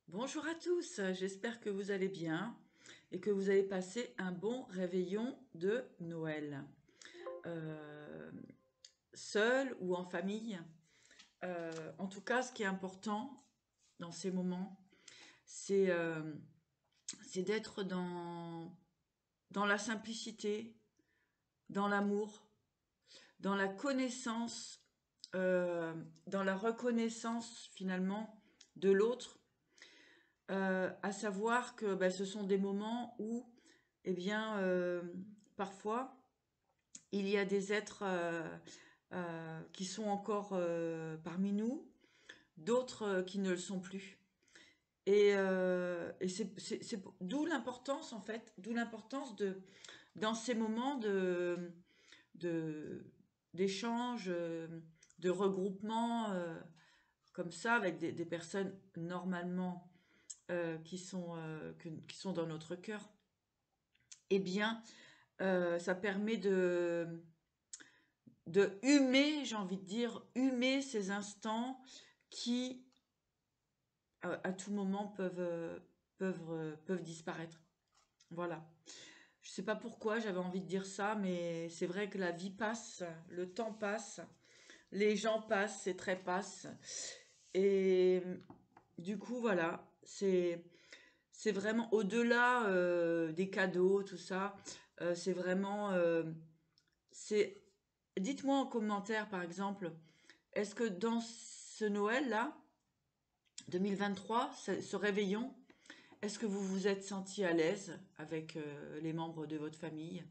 Bonjour à tous, j'espère que vous allez bien et que vous avez passé un bon réveillon de Noël. Euh, Seul ou en famille. En tout cas, ce qui est important dans ces moments, c'est d'être dans la simplicité, dans l'amour, dans la connaissance, dans la reconnaissance finalement de l'autre. À savoir que ce sont des moments où, eh bien, parfois, il y a des êtres qui sont encore parmi nous, d'autres qui ne le sont plus. Et c'est d'où l'importance, en fait, d'où l'importance dans ces moments de, d'échange, de regroupement, comme ça, avec des personnes normalement qui sont dans notre cœur, eh bien, ça permet de humer, j'ai envie de dire, humer ces instants qui, à tout moment, peuvent disparaître. Voilà. Je ne sais pas pourquoi j'avais envie de dire ça, mais c'est vrai que la vie passe, le temps passe, les gens passent, ces traits passent. Et du coup, voilà, c'est vraiment au-delà des cadeaux, tout ça. C'est vraiment. C'est... Dites-moi en commentaire, par exemple, est-ce que dans ce Noël-là, 2023, ce réveillon, est-ce que vous vous êtes senti à l'aise avec les membres de votre famille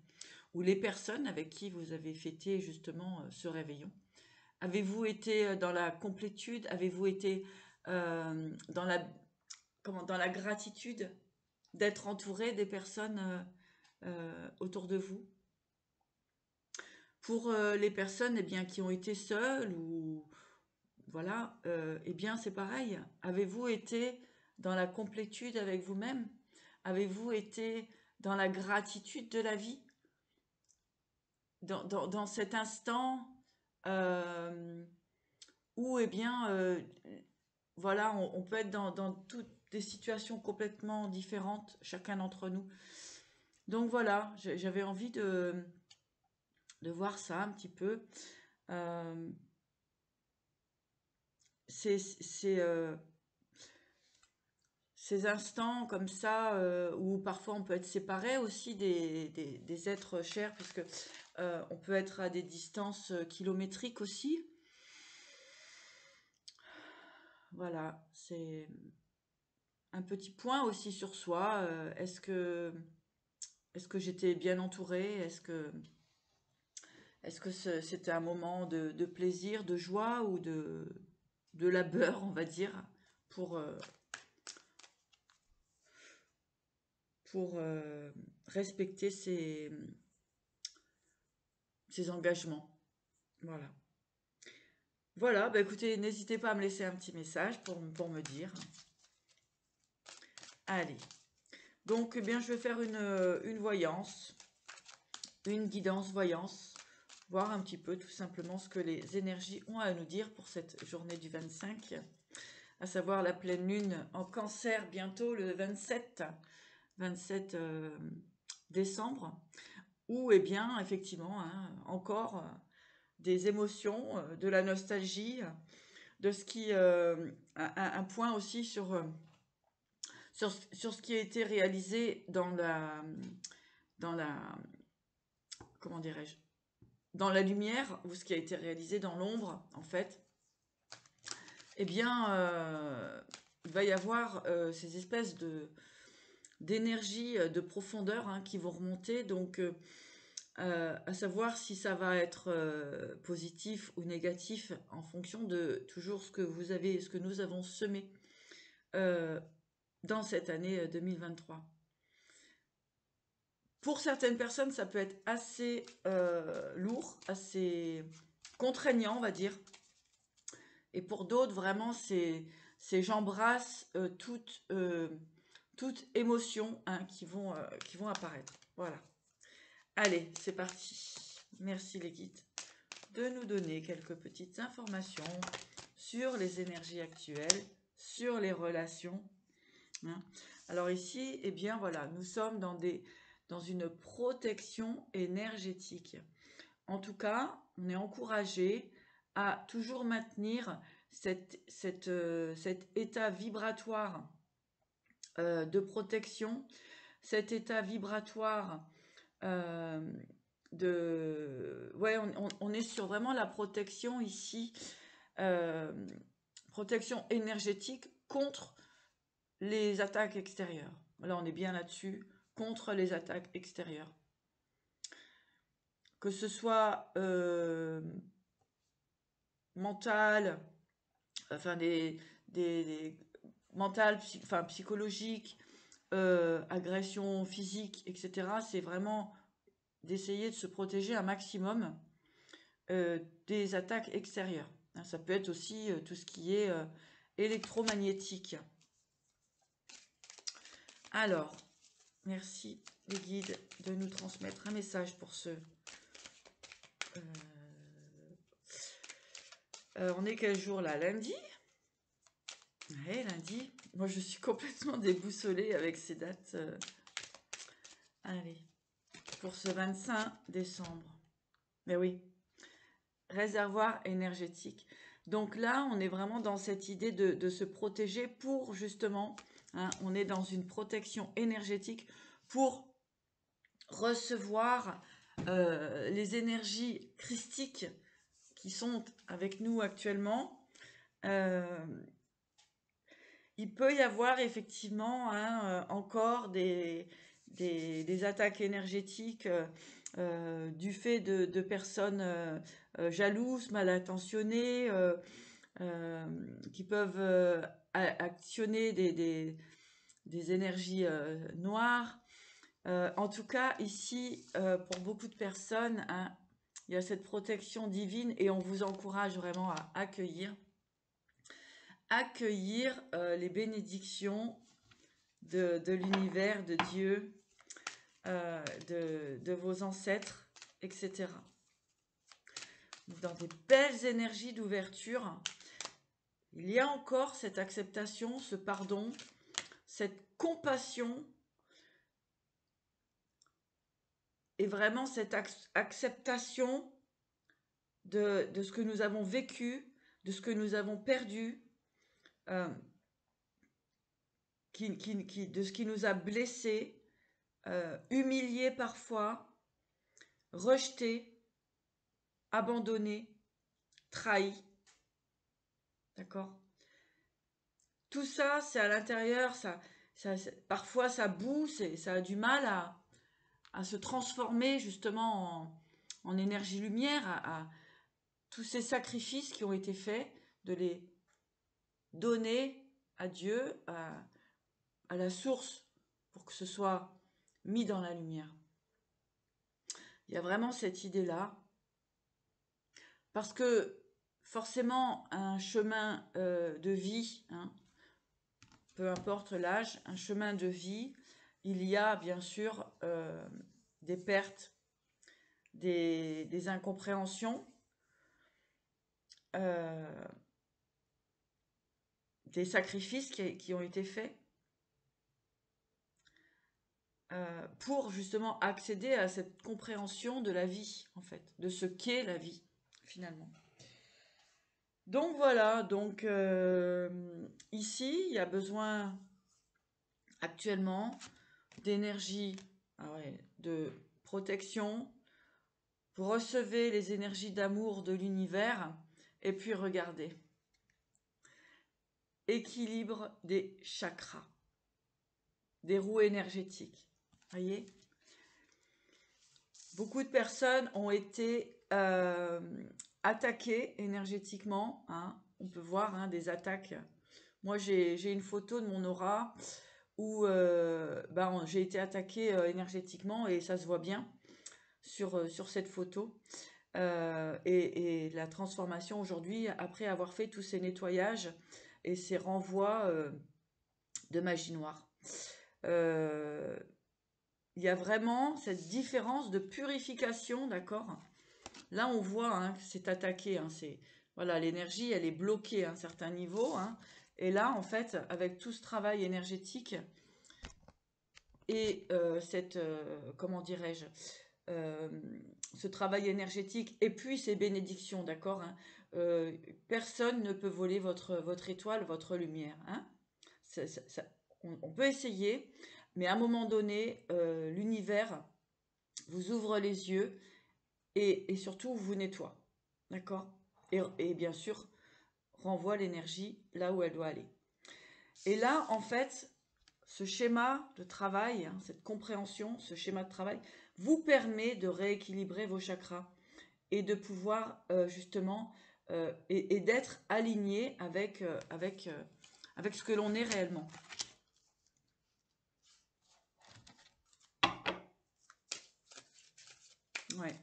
ou les personnes avec qui vous avez fêté justement ce réveillon? Avez-vous été dans la complétude? Avez-vous été dans dans la gratitude d'être entouré des personnes autour de vous? Pour les personnes bien, qui ont été seules ou voilà, bien c'est pareil. Avez-vous été dans la complétude avec vous-même? Avez-vous été dans la gratitude de la vie? Dans cet instant euh, où bien voilà, on peut être dans toutes des situations complètement différentes, chacun d'entre nous. Donc voilà, j'avais envie de voir ça un petit peu. Euh, c'est ces instants comme ça où parfois on peut être séparé aussi des êtres chers, puisque on peut être à des distances kilométriques aussi. Voilà, c'est un petit point aussi sur soi. Est-ce que j'étais bien entourée? Est-ce que c'était un moment de plaisir, de joie ou de labeur, on va dire, pour, euh, pour respecter ses engagements. Voilà. Voilà, écoutez, n'hésitez pas à me laisser un petit message pour me dire. Allez. Donc, bien, je vais faire une voyance, une guidance voyance, voir un petit peu tout simplement ce que les énergies ont à nous dire pour cette journée du 25, à savoir la pleine lune en cancer bientôt le 27 décembre, où, bien, effectivement, hein, encore des émotions, de la nostalgie, de ce qui... un point aussi sur ce qui a été réalisé dans la comment dirais-je, dans la lumière, ou ce qui a été réalisé dans l'ombre, en fait, bien, il va y avoir ces espèces d'énergie, de profondeur hein, qui vont remonter. Donc, à savoir si ça va être positif ou négatif en fonction de toujours ce que nous avons semé euh, dans cette année 2023. Pour certaines personnes, ça peut être assez lourd, assez contraignant, on va dire. Et pour d'autres, vraiment, c'est j'embrasse toute émotion hein, qui vont apparaître. Voilà. Allez, c'est parti. Merci les guides de nous donner quelques petites informations sur les énergies actuelles, sur les relations hein. Alors ici, eh bien voilà, nous sommes dans une protection énergétique. En tout cas, on est encouragé à toujours maintenir cet état vibratoire de protection, cet état vibratoire euh, ouais, on est sur vraiment la protection ici, euh, protection énergétique contre les attaques extérieures. Là, on est bien là-dessus, contre les attaques extérieures. Que ce soit mental, enfin des mentales, enfin psychologiques, agression physique, etc. C'est vraiment d'essayer de se protéger un maximum des attaques extérieures. Hein, ça peut être aussi tout ce qui est électromagnétique. Alors, merci les guides de nous transmettre un message pour ceux. On est quel jour là? Lundi? Ouais, lundi. Moi, je suis complètement déboussolée avec ces dates. Allez, pour ce 25 décembre. Mais oui, réservoir énergétique. Donc là, on est vraiment dans cette idée de se protéger pour justement, hein, on est dans une protection énergétique pour recevoir les énergies christiques qui sont avec nous actuellement. Il peut y avoir effectivement hein, encore des attaques énergétiques du fait de personnes jalouses, mal intentionnées, qui peuvent actionner des énergies noires. En tout cas, ici, pour beaucoup de personnes, hein, il y a cette protection divine et on vous encourage vraiment à accueillir les bénédictions de l'univers, de Dieu, de vos ancêtres, etc. Dans des belles énergies d'ouverture, il y a encore cette acceptation, ce pardon, cette compassion et vraiment cette acceptation de ce que nous avons vécu, de ce que nous avons perdu, de ce qui nous a blessés, humiliés parfois, rejetés, abandonnés, trahis. D'accord? Tout ça, c'est à l'intérieur, parfois ça boue, ça a du mal à se transformer justement en énergie lumière, à tous ces sacrifices qui ont été faits, de les donner à Dieu, à la source, pour que ce soit mis dans la lumière. Il y a vraiment cette idée-là, parce que forcément, un chemin de vie, hein, peu importe l'âge, un chemin de vie, il y a bien sûr des pertes, des incompréhensions, des sacrifices qui ont été faits pour justement accéder à cette compréhension de la vie, en fait, de ce qu'est la vie, finalement. Donc voilà, donc ici, il y a besoin actuellement d'énergie, de protection. Vous recevez les énergies d'amour de l'univers et puis regardez. Équilibre des chakras, des roues énergétiques. Voyez ? Beaucoup de personnes ont été attaquées énergétiquement. Hein. On peut voir hein, des attaques. Moi, j'ai une photo de mon aura où j'ai été attaquée énergétiquement et ça se voit bien sur cette photo. Et la transformation aujourd'hui, après avoir fait tous ces nettoyages et ces renvois de magie noire. Il y a vraiment cette différence de purification, d'accord? Là, on voit hein, que c'est attaqué. Hein, voilà, l'énergie, elle est bloquée à un certain niveau. Hein, Et là, en fait, avec tout ce travail énergétique et comment dirais-je, euh, ce travail énergétique et puis ces bénédictions, d'accord, hein, personne ne peut voler votre étoile, votre lumière. Hein. On peut essayer, mais à un moment donné, l'univers vous ouvre les yeux et surtout vous nettoie. D'accord, et bien sûr, renvoie l'énergie là où elle doit aller. Et là, en fait, ce schéma de travail, hein, cette compréhension, ce schéma de travail, vous permet de rééquilibrer vos chakras et de pouvoir justement et d'être aligné avec ce que l'on est réellement. Ouais.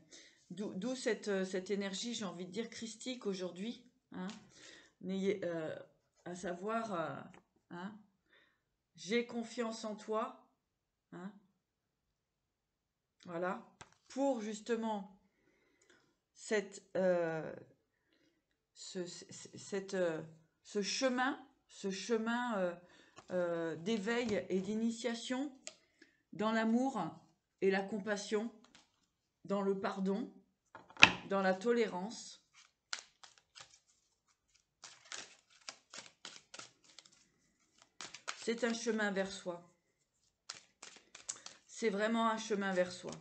D'où cette énergie, j'ai envie de dire, christique aujourd'hui. Hein. À savoir, hein, j'ai confiance en toi. Hein, voilà. Pour justement cette, cette, ce chemin d'éveil et d'initiation dans l'amour et la compassion, dans le pardon, dans la tolérance. C'est un chemin vers soi. C'est vraiment un chemin vers soi.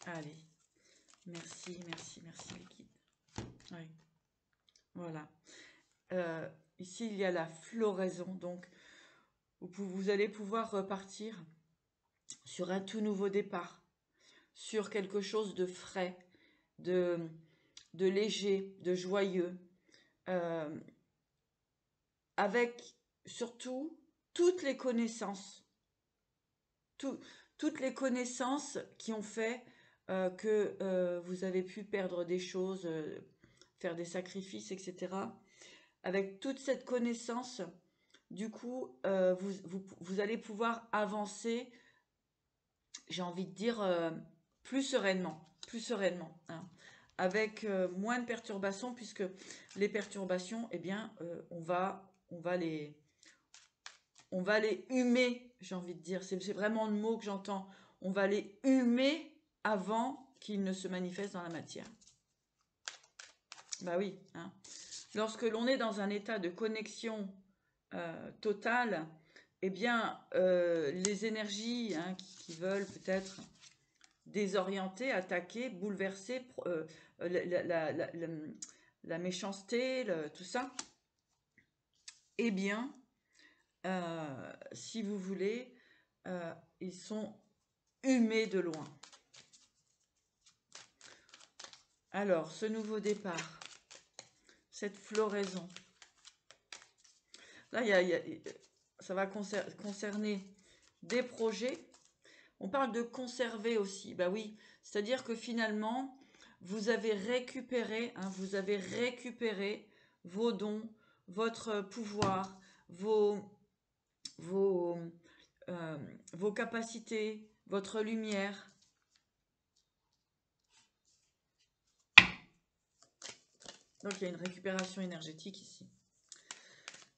Allez. Merci, merci, merci les guides. Oui. Voilà. Ici, il y a la floraison. Donc, vous allez pouvoir repartir sur un tout nouveau départ, sur quelque chose de frais, de léger, de joyeux, avec surtout toutes les connaissances, toutes les connaissances qui ont fait que vous avez pu perdre des choses, faire des sacrifices, etc. Avec toute cette connaissance, du coup, vous allez pouvoir avancer, j'ai envie de dire, plus sereinement, hein, avec moins de perturbations, puisque les perturbations, eh bien, on va les humer, j'ai envie de dire. C'est vraiment le mot que j'entends. On va les humer avant qu'ils ne se manifestent dans la matière. Bah oui. Hein. Lorsque l'on est dans un état de connexion totale, eh bien, les énergies hein, qui veulent peut-être désorienter, attaquer, bouleverser la méchanceté, tout ça, eh bien, si vous voulez, ils sont humés de loin. Alors, ce nouveau départ, cette floraison, là, ça va concerner des projets. On parle de conserver aussi. Bah oui, c'est-à-dire que finalement, vous avez récupéré vos dons, votre pouvoir, vos capacités, votre lumière. Donc il y a une récupération énergétique ici.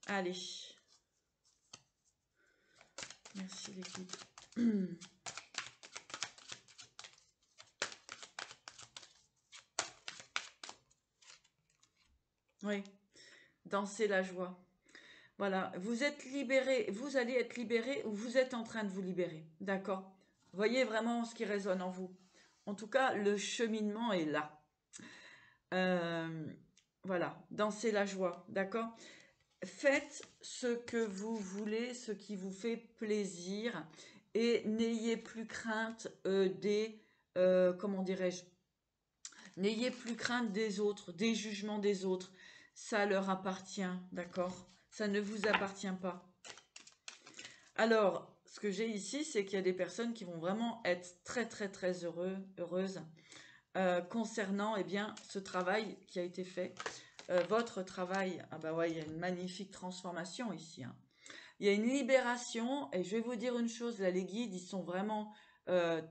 Allez. Merci l'équipe. Oui, danser la joie. Voilà, vous êtes libéré, vous allez être libéré ou vous êtes en train de vous libérer. D'accord? Voyez vraiment ce qui résonne en vous. En tout cas, le cheminement est là. Voilà, dansez la joie. D'accord? Faites ce que vous voulez, ce qui vous fait plaisir et n'ayez plus crainte comment dirais-je, n'ayez plus crainte des autres, des jugements des autres. Ça leur appartient, d'accord? Ça ne vous appartient pas. Alors, ce que j'ai ici, c'est qu'il y a des personnes qui vont vraiment être très très très heureuses concernant eh bien, ce travail qui a été fait. Votre travail, ah bah ouais, il y a une magnifique transformation ici. Hein. Il y a une libération, et je vais vous dire une chose, là, les guides, ils sont vraiment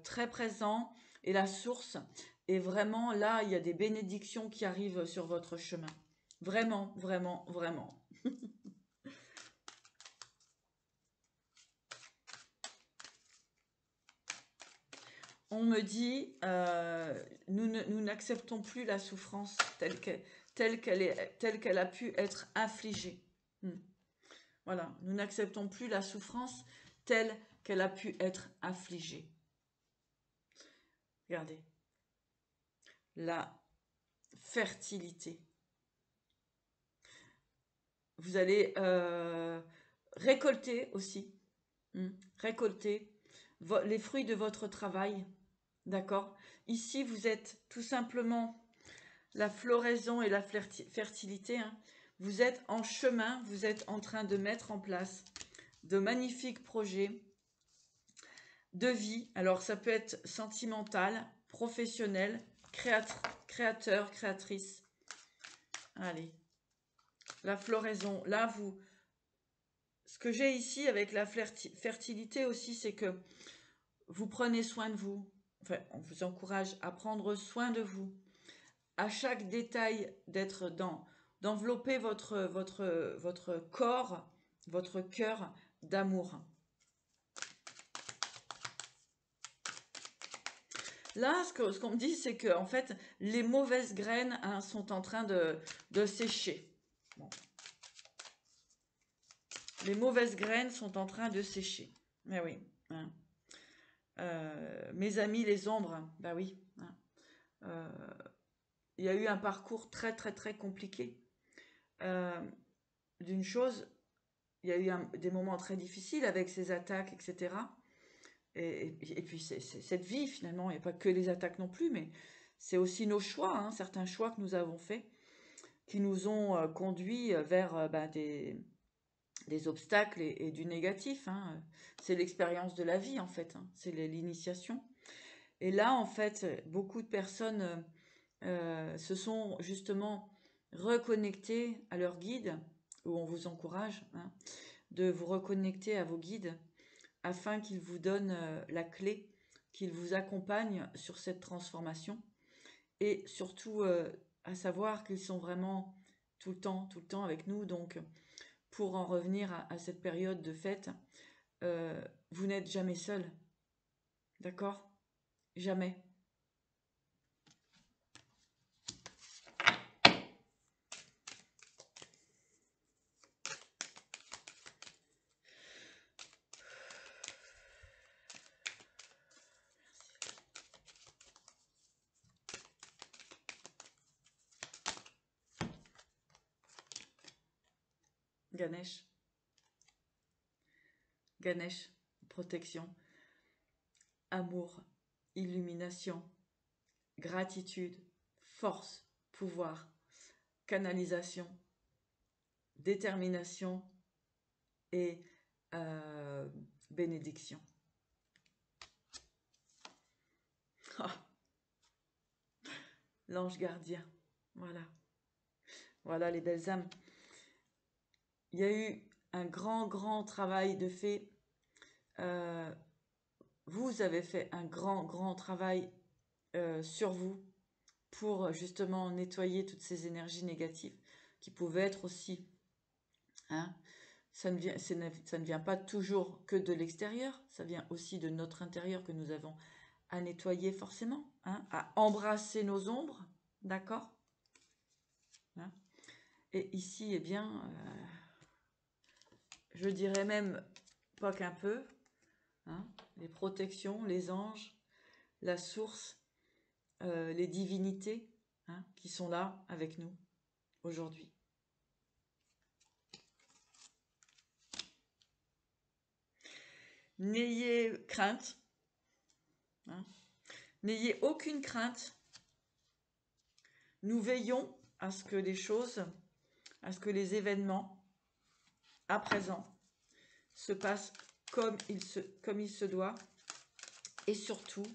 très présents, et la source, et vraiment, là, il y a des bénédictions qui arrivent sur votre chemin. Vraiment, vraiment, vraiment. On me dit, nous n'acceptons plus la souffrance telle qu'elle a pu être infligée. Voilà, nous n'acceptons plus la souffrance telle qu'elle a pu être infligée. Regardez, la fertilité. Vous allez récolter aussi, récolter les fruits de votre travail, d'accord? Ici, vous êtes tout simplement la floraison et la fertilité. Vous êtes en chemin, vous êtes en train de mettre en place de magnifiques projets de vie. Alors, ça peut être sentimental, professionnel, créateur, créatrice. Allez, la floraison. Là, ce que j'ai ici avec la fertilité aussi, c'est que vous prenez soin de vous. Enfin, on vous encourage à prendre soin de vous. À chaque détail, d'envelopper votre corps, votre cœur d'amour. Là, ce qu'on me dit, c'est que en fait, les mauvaises graines sont en train de sécher. Bon. Les mauvaises graines sont en train de sécher. Mais oui. Mes amis, les ombres, bah oui. Il y a eu un parcours très, très, très compliqué. D'une chose, il y a eu des moments très difficiles avec ces attaques, etc. Et puis, cette vie, finalement, il n'y a pas que les attaques non plus, mais c'est aussi nos choix, certains choix que nous avons faits, qui nous ont conduits vers des obstacles et du négatif. C'est l'expérience de la vie, en fait. C'est l'initiation. Et là, en fait, beaucoup de personnes se sont justement reconnectées à leur guide, où on vous encourage de vous reconnecter à vos guides, afin qu'ils vous donnent la clé, qu'ils vous accompagnent sur cette transformation. Et surtout, à savoir qu'ils sont vraiment tout le temps avec nous. Donc, pour en revenir à cette période de fête, vous n'êtes jamais seul. D'accord? Jamais. Ganesh. Ganesh, protection, amour, illumination, gratitude, force, pouvoir, canalisation, détermination et bénédiction. L'ange gardien, voilà. Voilà les belles âmes. Il y a eu un grand travail de fait. Vous avez fait un grand travail sur vous pour justement nettoyer toutes ces énergies négatives qui pouvaient être aussi. Ça ne vient pas toujours que de l'extérieur, ça vient aussi de notre intérieur que nous avons à nettoyer forcément, à embrasser nos ombres, d'accord? Et ici, eh bien, je dirais même pas qu'un peu, les protections, les anges, la source, les divinités qui sont là avec nous aujourd'hui. N'ayez crainte, n'ayez aucune crainte. Nous veillons à ce que les choses, à ce que les événements à présent se passent comme il se doit, et surtout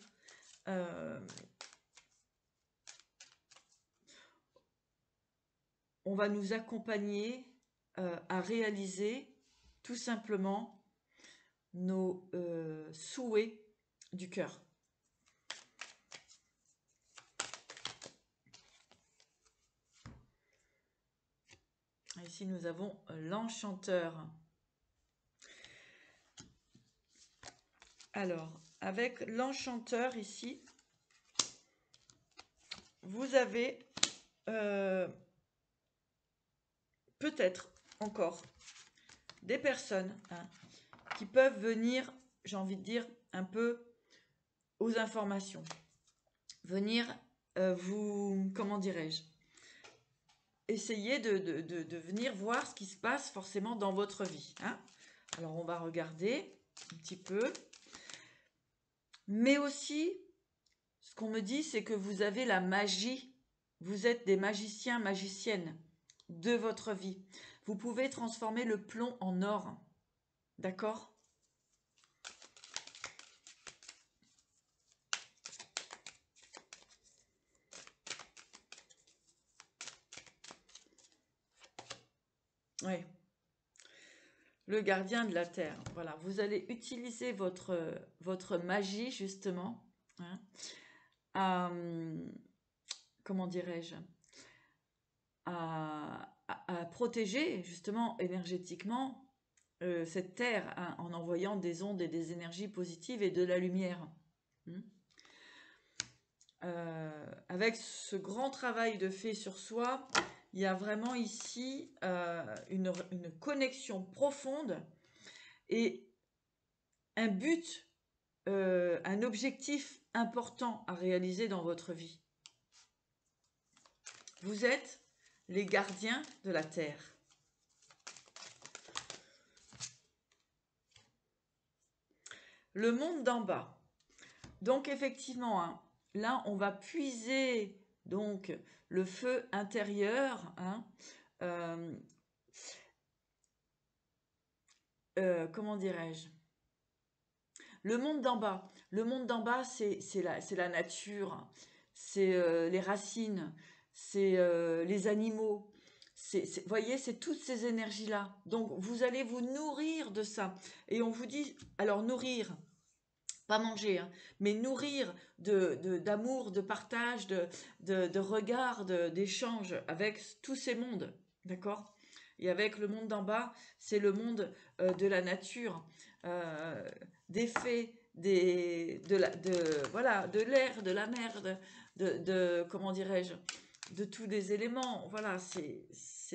on va nous accompagner à réaliser tout simplement nos souhaits du cœur. Ici, nous avons l'enchanteur. Alors, avec l'enchanteur ici, vous avez peut-être encore des personnes qui peuvent venir, j'ai envie de dire, un peu aux informations. Venir vous, comment dirais-je, essayer de venir voir ce qui se passe forcément dans votre vie. Alors, on va regarder un petit peu. Mais aussi, ce qu'on me dit, c'est que vous avez la magie. Vous êtes des magiciens, magiciennes de votre vie. Vous pouvez transformer le plomb en or. D'accord ? Oui. Le gardien de la terre. Voilà, vous allez utiliser votre magie, justement, à, comment dirais-je, à protéger, justement, énergétiquement, cette terre, en envoyant des ondes et des énergies positives et de la lumière. Avec ce grand travail de fait sur soi, il y a vraiment ici une connexion profonde et un but, un objectif important à réaliser dans votre vie. Vous êtes les gardiens de la terre. Le monde d'en bas. Donc effectivement, là on va puiser donc le feu intérieur, comment dirais-je, le monde d'en bas. Le monde d'en bas, c'est la nature, c'est les racines, c'est les animaux. Voyez, c'est toutes ces énergies-là. Donc, vous allez vous nourrir de ça. Et on vous dit, alors nourrir, pas manger, mais nourrir d'amour, de partage, de regard, d'échange avec tous ces mondes. D'accord ? Et avec le monde d'en bas, c'est le monde de la nature, des fées, voilà, de l'air, de la mer, comment dirais-je, de tous les éléments. Voilà, c'est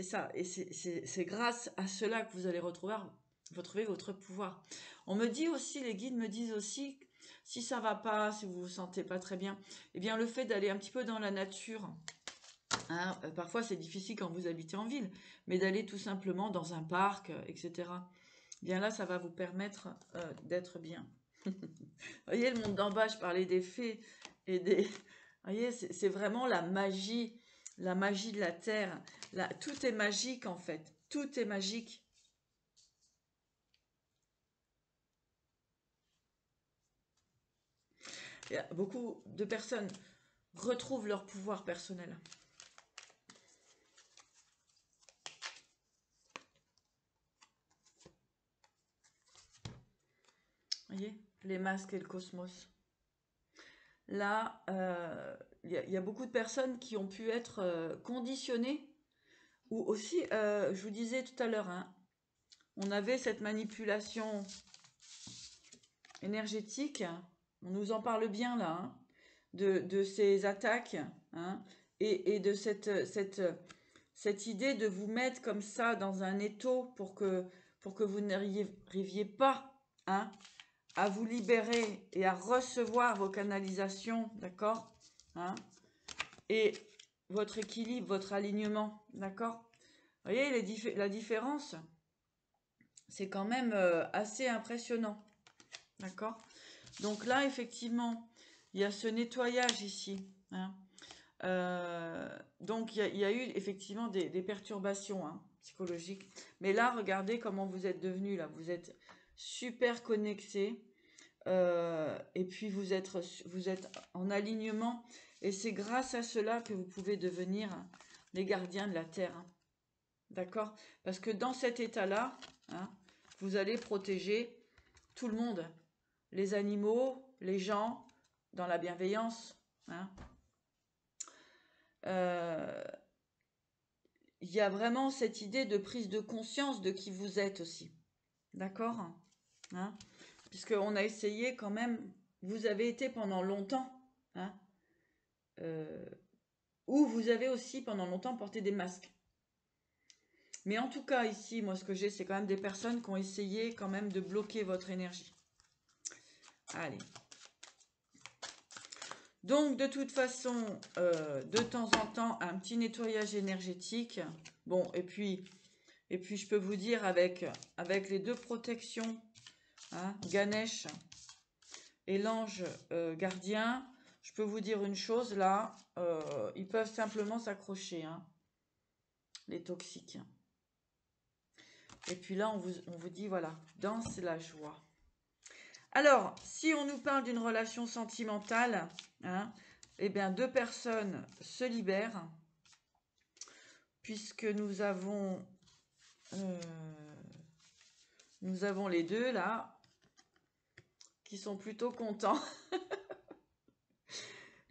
ça. Et c'est grâce à cela que vous allez retrouver votre pouvoir. On me dit aussi, les guides me disent aussi, si ça va pas, si vous vous sentez pas très bien, eh bien le fait d'aller un petit peu dans la nature, parfois c'est difficile quand vous habitez en ville, mais d'aller tout simplement dans un parc, etc. Bien là, ça va vous permettre d'être bien. Vous voyez, le monde d'en bas, je parlais des fées et des... Vous voyez, c'est vraiment la magie de la terre. Tout est magique en fait, tout est magique. Et beaucoup de personnes retrouvent leur pouvoir personnel. Vous voyez, les masques et le cosmos. Là, il y a beaucoup de personnes qui ont pu être conditionnées. Ou aussi, je vous disais tout à l'heure, on avait cette manipulation énergétique. On nous en parle bien là, de ces attaques, et de cette idée de vous mettre comme ça dans un étau pour que vous n'arriviez pas à vous libérer et à recevoir vos canalisations, d'accord, et votre équilibre, votre alignement, d'accord. Vous voyez, la différence, c'est quand même assez impressionnant, d'accord. Donc là, effectivement, il y a ce nettoyage ici, donc il y a eu effectivement des perturbations psychologiques. Mais là, regardez comment vous êtes devenus là. Vous êtes super connectés. Et puis vous êtes en alignement. Et c'est grâce à cela que vous pouvez devenir les gardiens de la terre. D'accord ? Parce que dans cet état-là, vous allez protéger tout le monde. Les animaux, les gens, dans la bienveillance. il y a vraiment cette idée de prise de conscience de qui vous êtes aussi. D'accord, hein? Puisqu'on a essayé quand même, vous avez été pendant longtemps, hein, ou vous avez aussi pendant longtemps porté des masques. Mais en tout cas, ici, moi, ce que j'ai, c'est quand même des personnes qui ont essayé quand même de bloquer votre énergie. Allez. Donc, de toute façon, de temps en temps, un petit nettoyage énergétique. Bon, et puis je peux vous dire, avec les deux protections, hein, Ganesh et l'ange gardien, je peux vous dire une chose, là, ils peuvent simplement s'accrocher, hein, les toxiques. Et puis là, on vous dit, voilà, danse la joie. Alors, si on nous parle d'une relation sentimentale, hein, eh bien, deux personnes se libèrent, puisque nous avons les deux, là, qui sont plutôt contents.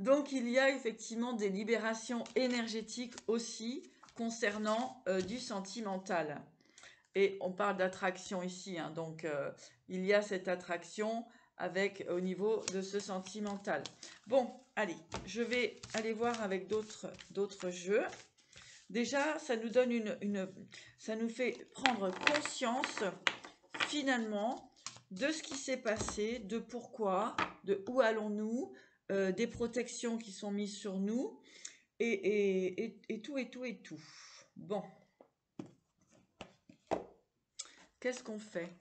Donc, il y a effectivement des libérations énergétiques aussi concernant du sentimental. Et on parle d'attraction ici, hein, donc il y a cette attraction avec au niveau de ce sentimental. Bon, allez, je vais aller voir avec d'autres jeux. Déjà, ça nous donne ça nous fait prendre conscience finalement de ce qui s'est passé, de pourquoi, de où allons-nous, des protections qui sont mises sur nous, et tout. Bon. Qu'est-ce qu'on fait?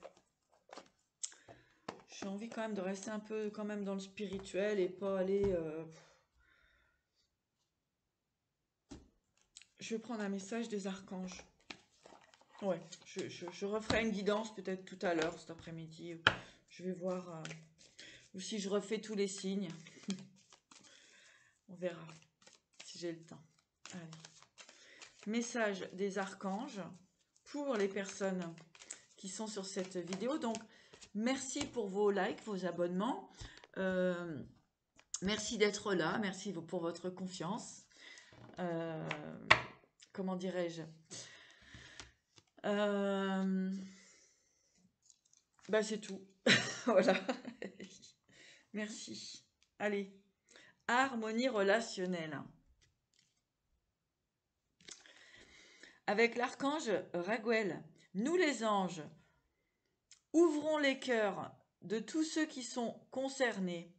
J'ai envie quand même de rester un peu quand même dans le spirituel et pas aller... Je vais prendre un message des archanges. Ouais, je referai une guidance peut-être tout à l'heure, cet après-midi. Je vais voir... ou si je refais tous les signes. On verra si j'ai le temps. Allez. Message des archanges pour les personnes qui sont sur cette vidéo. Donc, merci pour vos likes, vos abonnements. Merci d'être là. Merci pour votre confiance. Comment dirais-je? Bah, c'est tout. Voilà. Merci. Allez. Harmonie relationnelle. Avec l'archange Raguel, nous les anges, ouvrons les cœurs de tous ceux qui sont concernés.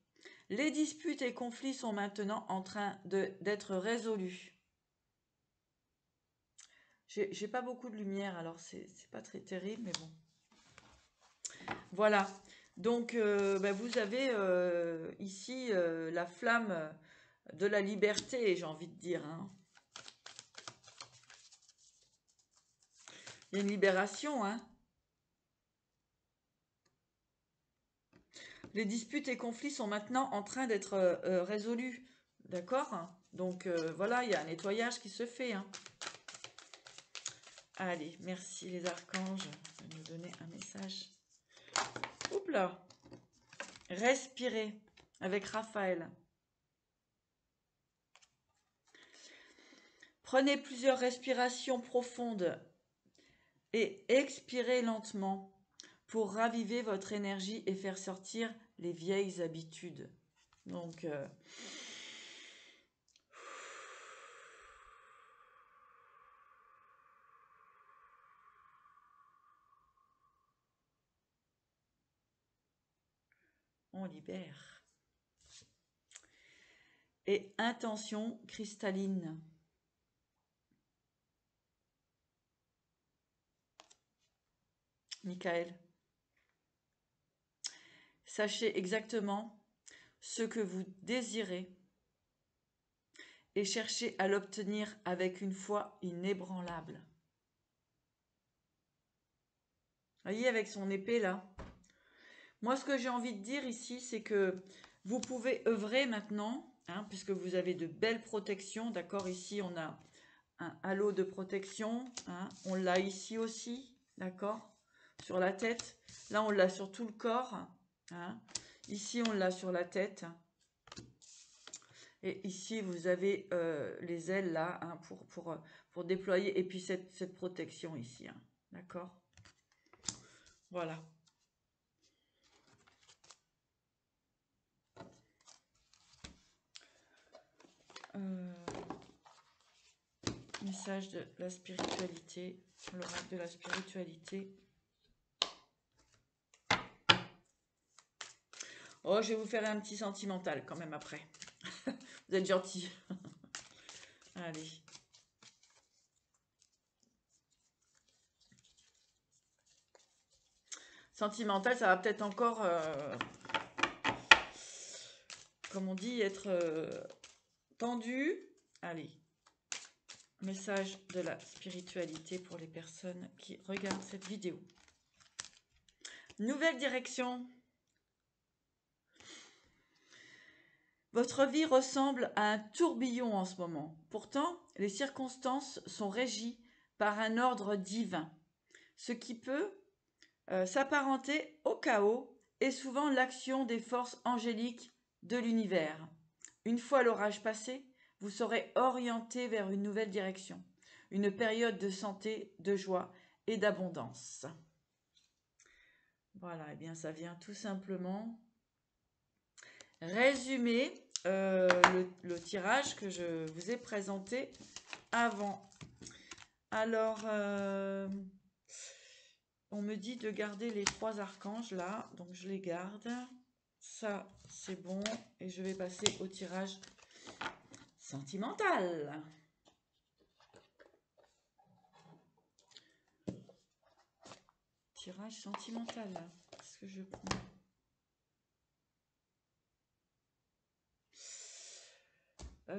Les disputes et conflits sont maintenant en train d'être résolus. J'ai pas beaucoup de lumière, alors c'est pas très terrible, mais bon. Voilà. Donc, vous avez ici la flamme de la liberté, j'ai envie de dire, hein. Il y a une libération, hein. Les disputes et conflits sont maintenant en train d'être résolus. D'accord? Donc, voilà, il y a un nettoyage qui se fait, hein. Allez, merci les archanges de nous donner un message. Oups là. Respirez avec Raphaël. Prenez plusieurs respirations profondes et expirez lentement pour raviver votre énergie et faire sortir les vieilles habitudes. Donc, on libère. Et intention cristalline. Michael. Sachez exactement ce que vous désirez et cherchez à l'obtenir avec une foi inébranlable. Voyez, avec son épée là. Moi, ce que j'ai envie de dire ici, c'est que vous pouvez œuvrer maintenant, hein, puisque vous avez de belles protections. D'accord, ici, on a un halo de protection. Hein, on l'a ici aussi, d'accord, sur la tête. Là, on l'a sur tout le corps. Hein, ici, on l'a sur la tête. Et ici, vous avez les ailes là hein, pour déployer. Et puis cette protection ici. Hein, d'accord? Voilà. Message de la spiritualité. L'oracle de la spiritualité. Oh, je vais vous faire un petit sentimental quand même après. Vous êtes gentils. Allez. Sentimental, ça va peut-être encore, comme on dit, être tendu. Allez. Message de la spiritualité pour les personnes qui regardent cette vidéo. Nouvelle direction. Votre vie ressemble à un tourbillon en ce moment. Pourtant, les circonstances sont régies par un ordre divin. Ce qui peut s'apparenter au chaos est souvent l'action des forces angéliques de l'univers. Une fois l'orage passé, vous serez orienté vers une nouvelle direction, une période de santé, de joie et d'abondance. Voilà, et bien ça vient tout simplement résumer le tirage que je vous ai présenté avant. Alors, on me dit de garder les 3 archanges là, donc je les garde. Ça, c'est bon. Et je vais passer au tirage sentimental. Tirage sentimental. Qu'est-ce que je prends?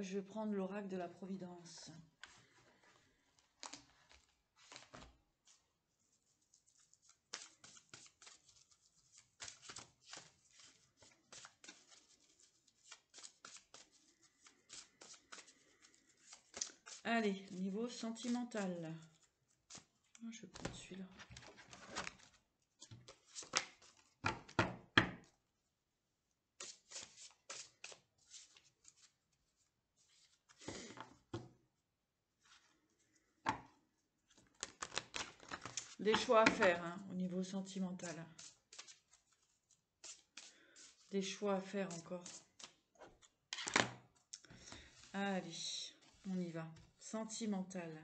Je vais prendre l'oracle de la Providence. Allez, niveau sentimental. Je vais prendre celui-là. Des choix à faire hein, au niveau sentimental. Des choix à faire encore. Allez, on y va. Sentimental.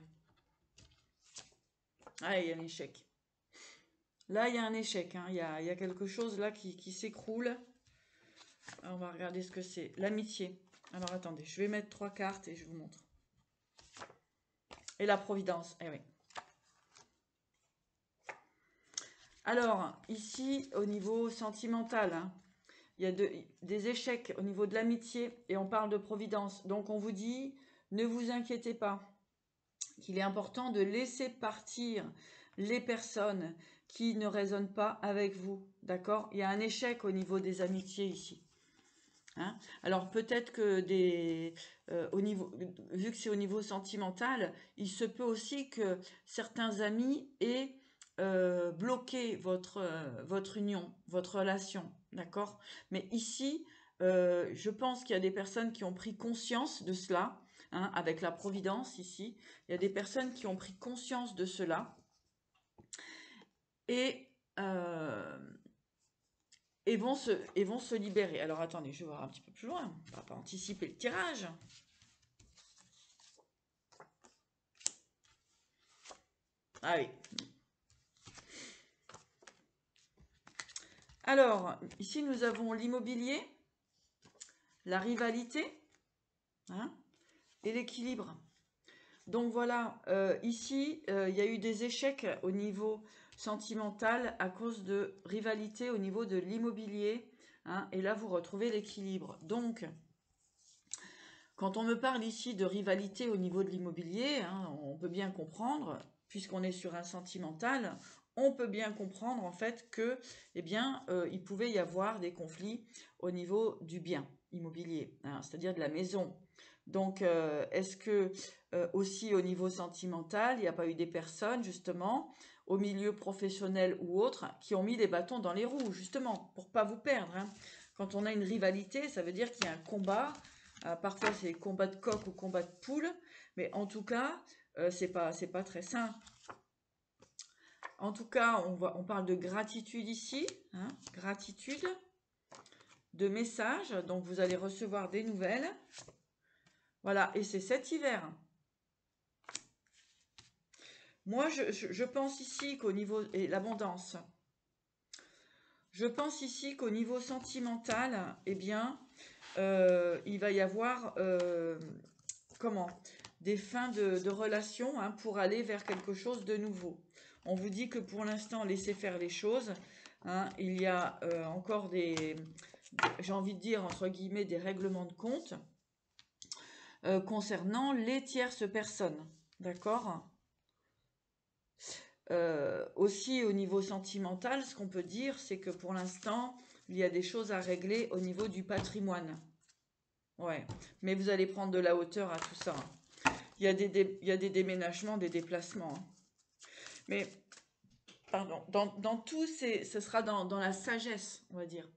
Ah, il y a un échec. Là, il y a un échec. Hein. Il y a quelque chose là qui s'écroule. On va regarder ce que c'est. L'amitié. Alors, attendez. Je vais mettre 3 cartes et je vous montre. Et la Providence. Eh oui. Alors, ici, au niveau sentimental, hein, il y a des échecs au niveau de l'amitié et on parle de Providence. Donc, on vous dit, ne vous inquiétez pas, qu'il est important de laisser partir les personnes qui ne résonnent pas avec vous. D'accord? Il y a un échec au niveau des amitiés ici. Hein? Alors peut-être que vu que c'est au niveau sentimental, il se peut aussi que certains amis aient bloqué votre union, votre relation, d'accord? Mais ici, je pense qu'il y a des personnes qui ont pris conscience de cela, hein, avec la Providence ici. Il y a des personnes qui ont pris conscience de cela et vont se libérer. Alors attendez, je vais voir un petit peu plus loin. On va pas anticiper le tirage. Ah oui. Alors, ici nous avons l'immobilier, la rivalité hein, et l'équilibre. Donc voilà, ici, il y a eu des échecs au niveau sentimental à cause de rivalité au niveau de l'immobilier. Hein, et là, vous retrouvez l'équilibre. Donc, quand on me parle ici de rivalité au niveau de l'immobilier, hein, on peut bien comprendre, puisqu'on est sur un sentimental, on peut bien comprendre en fait que, eh bien, il pouvait y avoir des conflits au niveau du bien immobilier, hein, c'est-à-dire de la maison. Donc, est-ce que aussi au niveau sentimental, il n'y a pas eu des personnes justement au milieu professionnel ou autre qui ont mis des bâtons dans les roues justement pour pas vous perdre. Hein. Quand on a une rivalité, ça veut dire qu'il y a un combat Parfois, c'est combat de coq ou combat de poule. Mais en tout cas, c'est pas très sain. En tout cas, on parle de gratitude ici. Hein, gratitude. De messages. Donc, vous allez recevoir des nouvelles. Voilà. Et c'est cet hiver. Moi, je pense ici qu'au niveau... Et l'abondance. Je pense ici qu'au niveau sentimental, eh bien, il va y avoir... comment? Des fins de relations, hein, pour aller vers quelque chose de nouveau. On vous dit que pour l'instant, laissez faire les choses. Hein, il y a encore des... J'ai envie de dire, entre guillemets, des règlements de compte concernant les tierces personnes. D'accord? Aussi au niveau sentimental, ce qu'on peut dire, c'est que pour l'instant, il y a des choses à régler au niveau du patrimoine. Ouais, mais vous allez prendre de la hauteur à tout ça. Hein. Il y a des déménagements, des déplacements. Hein. Mais, pardon, dans tout, ce sera dans la sagesse, on va dire.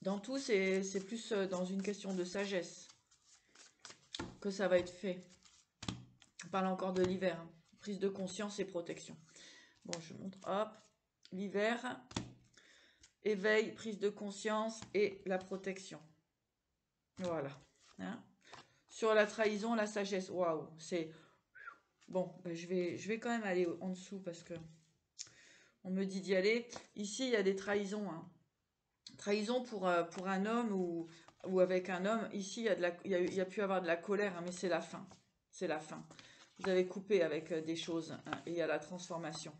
Dans tout, c'est plus dans une question de sagesse que ça va être fait. On parle encore de l'hiver. Hein. Prise de conscience et protection. Bon, je montre, hop, l'hiver, éveil, prise de conscience et la protection. Voilà. Hein. Sur la trahison, la sagesse, waouh, c'est... Bon, ben je vais quand même aller en dessous parce que on me dit d'y aller. Ici, il y a des trahisons. Hein. Trahison pour un homme ou avec un homme. Ici, il y a pu avoir de la colère, hein, mais c'est la fin. C'est la fin. Vous avez coupé avec des choses, hein, et il y a la transformation.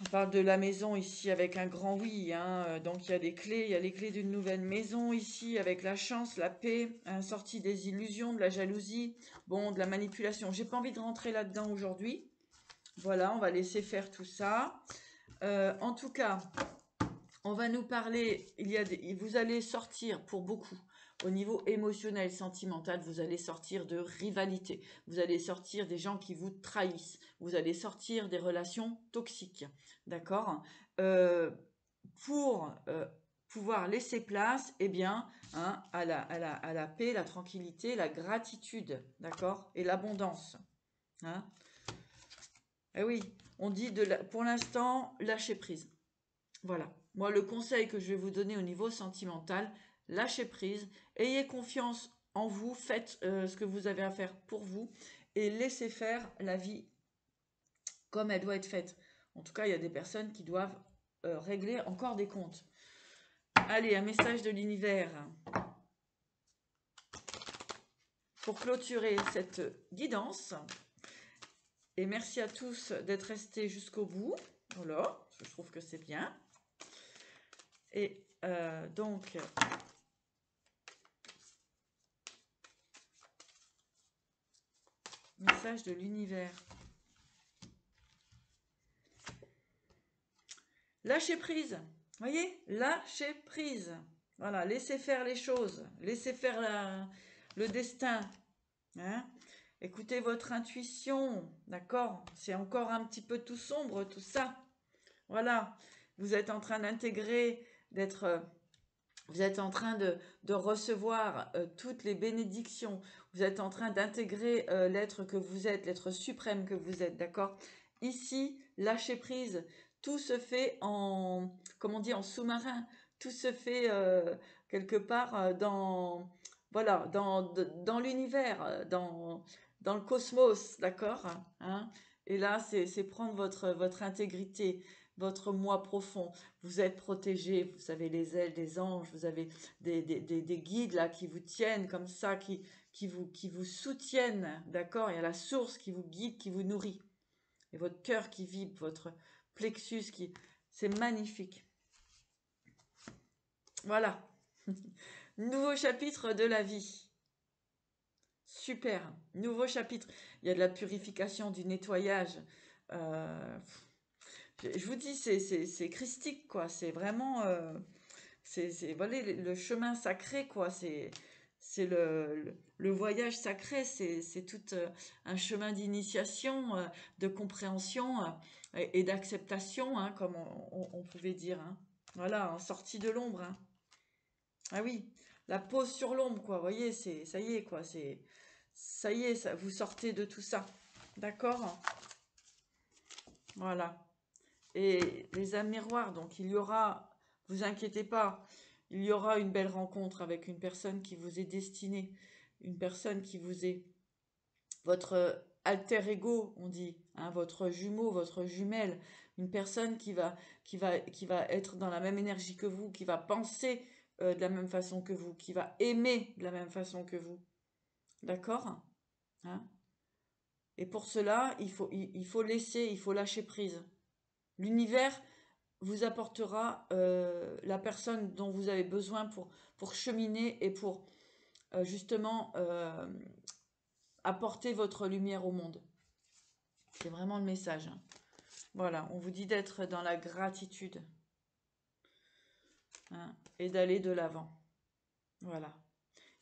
On parle de la maison ici avec un grand oui. Hein, donc il y a les clés d'une nouvelle maison ici avec la chance, la paix, hein, sortie des illusions, de la jalousie, bon, de la manipulation. J'ai pas envie de rentrer là-dedans aujourd'hui. Voilà, on va laisser faire tout ça. En tout cas, on va nous parler, vous allez sortir pour beaucoup au niveau émotionnel, sentimental, vous allez sortir de rivalité, vous allez sortir des gens qui vous trahissent, vous allez sortir des relations toxiques, d'accord? Pour pouvoir laisser place, eh bien, hein, à la paix, la tranquillité, la gratitude, d'accord? Et l'abondance, hein? Eh oui, on dit pour l'instant, lâcher prise. Voilà. Moi, le conseil que je vais vous donner au niveau sentimental, lâchez prise, ayez confiance en vous, faites ce que vous avez à faire pour vous et laissez faire la vie comme elle doit être faite. En tout cas, il y a des personnes qui doivent régler encore des comptes. Allez, un message de l'univers pour clôturer cette guidance. Et merci à tous d'être restés jusqu'au bout. Voilà, je trouve que c'est bien. Et donc, message de l'univers. Lâchez prise. Voyez, lâchez prise. Voilà, laissez faire les choses. Laissez faire le destin. Hein? Écoutez votre intuition. D'accord? C'est encore un petit peu tout sombre, tout ça. Voilà. Vous êtes en train d'intégrer, vous êtes en train de recevoir toutes les bénédictions. Vous êtes en train d'intégrer l'être que vous êtes, l'être suprême que vous êtes, d'accord? Ici, lâchez prise. Tout se fait comme on dit, en sous-marin. Tout se fait quelque part voilà, dans l'univers, dans le cosmos, d'accord? Hein? Et là, c'est prendre votre intégrité, votre moi profond. Vous êtes protégé, vous avez les ailes des anges, vous avez des guides là qui vous tiennent comme ça, qui vous soutiennent, d'accord? Il y a la source qui vous guide, qui vous nourrit. Et votre cœur qui vibre, votre plexus qui... C'est magnifique. Voilà. Nouveau chapitre de la vie. Super. Nouveau chapitre. Il y a de la purification, du nettoyage. Je vous dis, c'est christique, quoi. C'est vraiment... voilà, le chemin sacré, quoi. C'est le voyage sacré, c'est tout un chemin d'initiation, de compréhension et d'acceptation, hein, comme on pouvait dire, hein. Voilà, en sortie de l'ombre, hein. Ah oui, la pause sur l'ombre, quoi. Vous voyez, ça y est, quoi. Ça y est, ça, vous sortez de tout ça. D'accord? Voilà. Et les âmes miroirs, donc il y aura, vous inquiétez pas, il y aura une belle rencontre avec une personne qui vous est destinée, une personne qui vous est votre alter ego, on dit, hein, votre jumeau, votre jumelle, une personne qui va être dans la même énergie que vous, qui va penser de la même façon que vous, qui va aimer de la même façon que vous. D'accord? Hein. Et pour cela, il faut laisser, il faut lâcher prise. L'univers vous apportera la personne dont vous avez besoin pour cheminer et pour justement apporter votre lumière au monde. C'est vraiment le message, hein. Voilà, on vous dit d'être dans la gratitude, hein, et d'aller de l'avant. Voilà.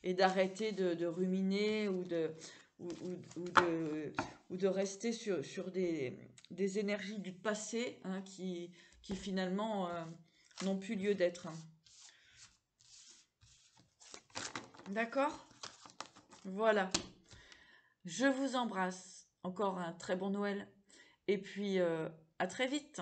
Et d'arrêter de ruminer ou de rester sur des énergies du passé, hein, qui finalement n'ont plus lieu d'être, hein. D'accord? Voilà. Je vous embrasse. Encore un très bon Noël. Et puis, à très vite.